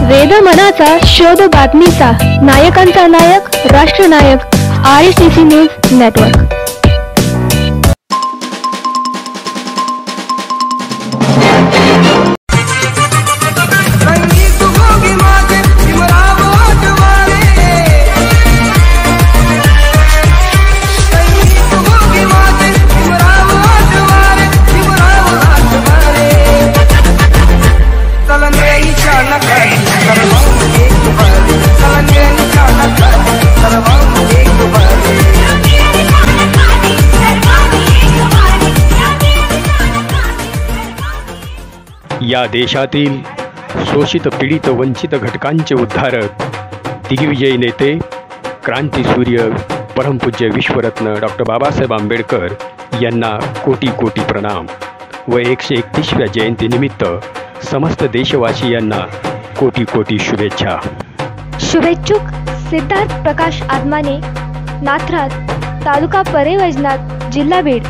वेद मनाचा शोध बातमीचा, नायकांचा नायक राष्ट्रनायक RSTC न्यूज नेटवर्क। या देशातील शोषित पीडित वंचित घटकांचे उद्धारक दिग्विजयी नेते क्रांतीसूर्य परमपूज्य विश्वरत्न डॉक्टर बाबासाहेब आंबेडकर यांना कोटी कोटी प्रणाम व 131व्या जयंतीनिमित्त समस्त देशवासियांना कोटी कोटी शुभेच्छा। शुभेच्छुक सिद्धार्थ प्रकाश आदमाने, नाथराज, तालुका परे वैजनाथ, जिल्हा बीड।